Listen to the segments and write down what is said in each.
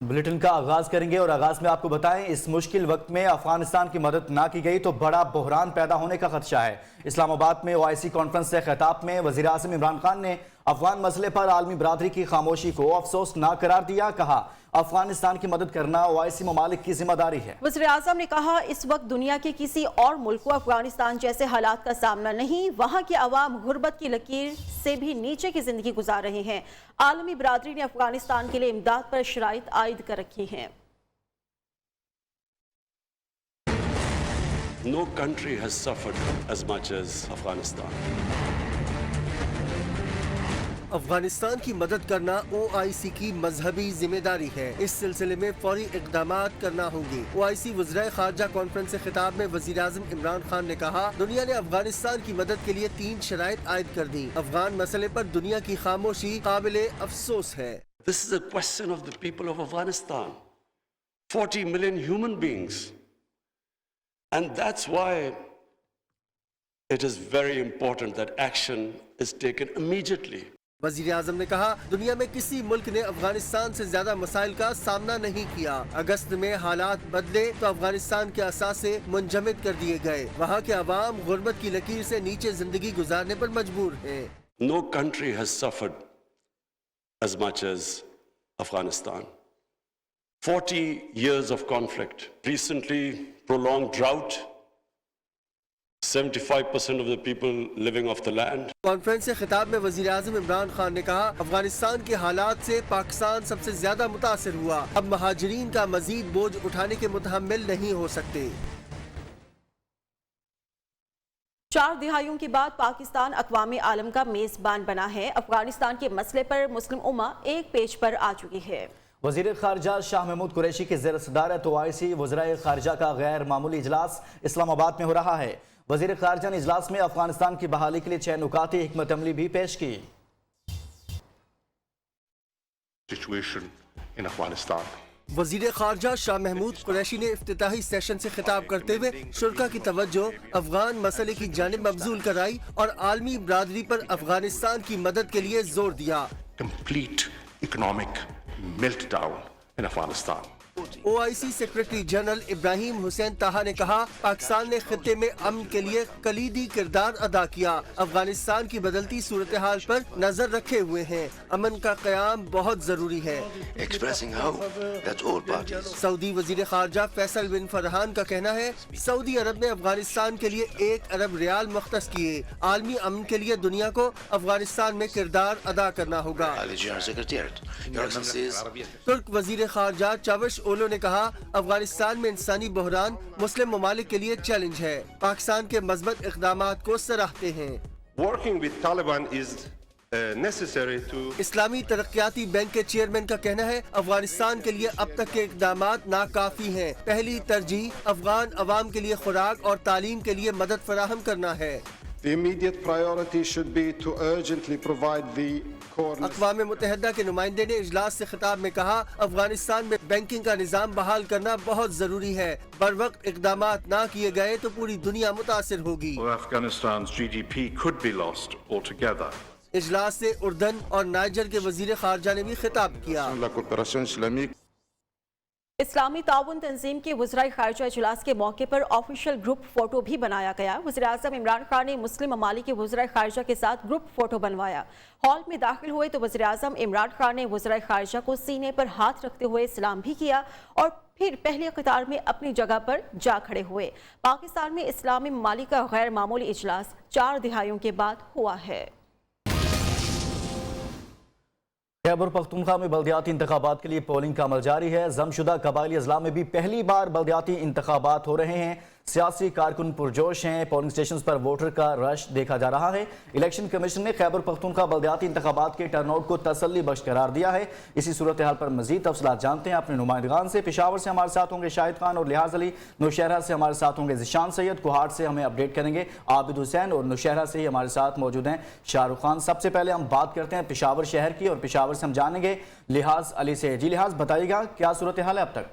Bulletin کا آغاز کریں گے اور آغاز میں آپ کو بتائیں اس مشکل وقت میں افغانستان کی مدد نہ کی گئی تو بڑا بحران پیدا ہونے کا خدشہ ہے۔ اسلام آباد میں OIC کانفرنس سے خطاب میں وزیر اعظم عمران خان نے افغان مسئلے پر عالمی برادری کی خاموشی کو افسوسناک قرار دیا۔ کہا افغانستان کی مدد کرنا OIC ممالک کی ذمہ داری ہے۔ وزیر اعظم نے کہا اس وقت دنیا کے کسی اور ملک کو افغانستان جیسے حالات کا سامنا نہیں، وہاں کے عوام غربت کی لکیر سے بھی نیچے کی زندگی گزار رہے ہیں۔ عالمی برادری نے افغانستان کے لیے امداد پر شرائط عائد کر رکھی ہیں۔ No country has suffered as much as Afghanistan. Afghanistan کی مدد کرنا OIC کی مذہبی ذمہ داری ہے۔ اس سلسلے میں فوری اقدامات کرنا ہوں گے۔ OIC وزرائے خارجہ کانفرنس سے خطاب میں وزیر اعظم عمران خان نے کہا دنیا نے افغانستان کی مدد کے لیے 3 شرائط عائد کر دی۔ افغان مسئلے پر دنیا کی خاموشی قابل افسوس ہے۔ This is a question of the people of Afghanistan. 40 million human beings. And that's why it is very important that action is taken immediately. وزیر اعظم نے کہا دنیا میں کسی ملک نے افغانستان سے زیادہ مسائل کا سامنا نہیں کیا۔ اگست میں حالات بدلے تو افغانستان کے اثاثے منجمد کر دیے گئے۔ وہاں کے عوام غربت کی لکیر سے نیچے زندگی گزارنے پر مجبور ہیں۔ No country has suffered as much as Afghanistan. 40 years of conflict, recently prolonged drought, 75% of the people living off the land. Conference سے خطاب میں وزیر اعظم عمران خان نے کہا افغانستان کے حالات سے پاکستان سب سے زیادہ متاثر ہوا۔ اب مہاجرین کا مزید بوجھ اٹھانے کے متحمل نہیں ہو سکتے۔ 4 دہائیوں کے بعد پاکستان اقوام عالم کا میزبان بنا ہے۔ افغانستان کے مسئلے پر مسلم امہ ایک پیج پر آ چکی ہے۔ وزیر خارجہ شاہ محمود قریشی کی زیر صدارت OIC وزرائے خارجہ کا غیر معمولی اجلاس اسلام آباد میں ہو رہا ہے۔ وزیر خارجہ نے اجلاس میں افغانستان کی بحالی کے لیے 6 نکاتی حکمت عملی بھی پیش کی۔ وزیر خارجہ شاہ محمود قریشی نے افتتاحی سیشن سے خطاب کرتے ہوئے شرکاء کی توجہ افغان مسئلے کی جانب مبذول کرائی اور عالمی برادری پر افغانستان کی مدد کے لیے زور دیا۔ Complete economic meltdown in Afghanistan. OIC secretary general Ibrahim Hussain Taha نے کہا پاکستان نے خطے میں امن کے لیے کلیدی کردار ادا کیا۔ افغانستان کی بدلتی صورتحال پر نظر رکھے ہوئے ہیں۔ امن کا قیام بہت ضروری ہے۔ سعودی وزیر خارجہ فیصل بن فرحان کا کہنا ہے سعودی عرب نے افغانستان کے لیے 1 ارب ریال مختص کیے۔ عالمی امن کے لیے دنیا کو افغانستان میں کردار ادا کرنا ہوگا۔ ترک وزیر خارجہ چاوش اولو نے کہا افغانستان میں انسانی بحران مسلم ممالک کے لیے چیلنج ہے۔ پاکستان کے مثبت اقدامات کو سراہتے ہیں۔ Working with Taliban is necessary to اسلامی ترقیاتی بینک کے چیئرمین کا کہنا ہے افغانستان کے لیے اب تک کے اقدامات ناکافی ہیں۔ پہلی ترجیح افغان عوام کے لیے خوراک اور تعلیم کے لیے مدد فراہم کرنا ہے۔ The immediate priority should be to urgently provide the core. اقوام متحدہ کے نمائندے نے اجلاس سے خطاب میں کہا افغانستان میں بینکنگ کا نظام بحال کرنا بہت ضروری ہے۔ بروقت اقدامات نہ کیے گئے تو پوری دنیا متاثر ہوگی۔ Afghanistan's GDP could be lost altogether. اجلاس سے اردن اور نائجر کے وزیر خارجہ نے بھی خطاب کیا۔ La cooperación islamique. اسلامی تعاون تنظیم کے وزرائے خارجہ اجلاس کے موقع پر آفیشل گروپ فوٹو بھی بنایا گیا۔ وزیر اعظم عمران خان نے مسلم ممالک کے وزرائے خارجہ کے ساتھ گروپ فوٹو بنوایا۔ ہال میں داخل ہوئے تو وزیر اعظم عمران خان نے وزرائے خارجہ کو سینے پر ہاتھ رکھتے ہوئے سلام بھی کیا اور پھر پہلے قطار میں اپنی جگہ پر جا کھڑے ہوئے۔ پاکستان میں اسلامی ممالک کا غیر معمولی اجلاس 4 دہائیوں کے بعد ہوا ہے۔ خیبر پختونخوا میں بلدیاتی انتخابات کے لیے پولنگ کا عمل جاری ہے۔ ضم شدہ قبائلی اضلاع میں بھی پہلی بار بلدیاتی انتخابات ہو رہے ہیں۔ سیاسی کارکن پرجوش ہیں۔ پولنگ سٹیشنز پر ووٹر کا رش دیکھا جا رہا ہے۔ الیکشن کمیشن نے خیبر پختونخوا بلدیاتی انتخابات کے ٹرن آؤٹ کو تسلی بخش قرار دیا ہے۔ اسی صورتحال پر مزید تفصیلات جانتے ہیں اپنے نمائندگان سے۔ پشاور سے ہمارے ساتھ ہوں گے شاہد خان اور لحاظ علی، نوشہرہ سے ہمارے ساتھ ہوں گے ذیشان سید، کوہاٹ سے ہمیں اپڈیٹ کریں گے عابد حسین اور نوشہرہ سے ہی ہمارے ساتھ موجود ہیں شاہ رخ خان۔ سب سے پہلے ہم بات کرتے ہیں پشاور شہر کی اور پشاور سے ہم جانیں گے لحاظ علی سے۔ جی لحاظ بتائیے گا کیا صورتحال ہے اب تک؟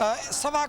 1.25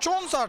64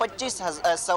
2500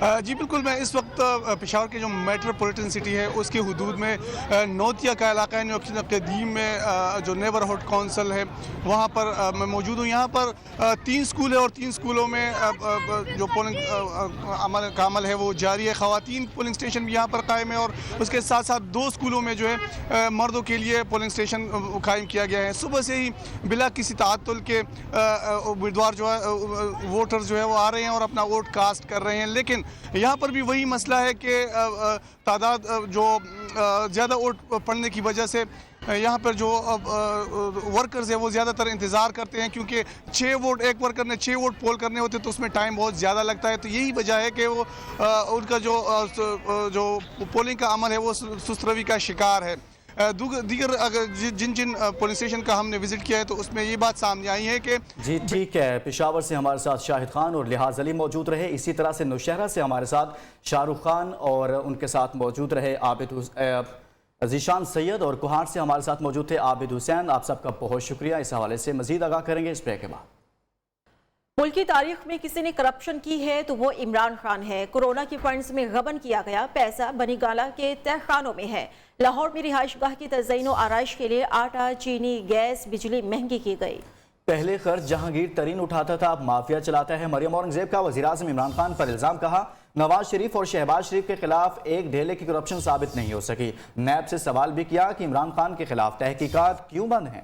جی بالکل، میں اس وقت پشاور کے جو میٹروپولیٹن سٹی ہے اس کے حدود میں نوتیا کا علاقہ ہے، قدیم میں جو نیبرہڈ کونسل ہے وہاں پر میں موجود ہوں۔ یہاں پر 3 سکول ہے اور 3 سکولوں میں جو پولنگ کا عمل ہے وہ جاری ہے۔ خواتین پولنگ اسٹیشن بھی یہاں پر قائم ہے اور اس کے ساتھ ساتھ 2 سکولوں میں جو ہے مردوں کے لیے پولنگ اسٹیشن قائم کیا گیا ہے۔ صبح سے ہی بلا کسی تعطل کے امیدوار جو ہے ووٹر جو ہے وہ آ رہے ہیں اور اپنا ووٹ کاسٹ کر رہے ہیں، لیکن یہاں پر بھی وہی مسئلہ ہے کہ تعداد جو زیادہ ووٹ پڑنے کی وجہ سے یہاں پر جو ورکرز ہیں وہ زیادہ تر انتظار کرتے ہیں، کیونکہ 6 ووٹ ایک ورکر نے 6 ووٹ پول کرنے ہوتے تو اس میں ٹائم بہت زیادہ لگتا ہے۔ تو یہی وجہ ہے کہ وہ ان کا جو پولنگ کا عمل ہے وہ سست روی کا شکار ہے۔ دیگر جن پولنگ اسٹیشن کا ہم نے وزٹ کیا ہے تو اس میں یہ بات سامنے آئی ہے کہ جی ٹھیک ہے، پشاور سے ہمارے ساتھ شاہد خان اور لحاظ علی موجود رہے، اسی طرح سے نوشہرہ سے ہمارے ساتھ شاہ رخ خان اور ان کے ساتھ موجود رہے ذیشان سید، اور کوہاٹ سے ہمارے ساتھ موجود تھے عابد حسین۔ آپ سب کا بہت شکریہ۔ اس حوالے سے مزید آگاہ کریں گے اس بریک کے بعد۔ ملک کی تاریخ میں کسی نے کرپشن کی ہے تو وہ عمران خان ہے۔ کورونا کی فنڈز میں غبن کیا گیا پیسہ بنی گالا کے تہہ خانوں میں ہے۔ لاہور میں رہائش گاہ کی تزئین و آرائش کے لیے آٹا، چینی، گیس، بجلی مہنگی کی گئی۔ پہلے خرچ جہانگیر ترین اٹھاتا تھا، اب مافیا چلاتا ہے۔ مریم اورنگزیب کا وزیراعظم عمران خان پر الزام، کہا نواز شریف اور شہباز شریف کے خلاف ایک ڈھیلے کی کرپشن ثابت نہیں ہو سکی۔ نیب سے سوال بھی کیا کہ عمران خان کے خلاف تحقیقات کیوں بند ہیں۔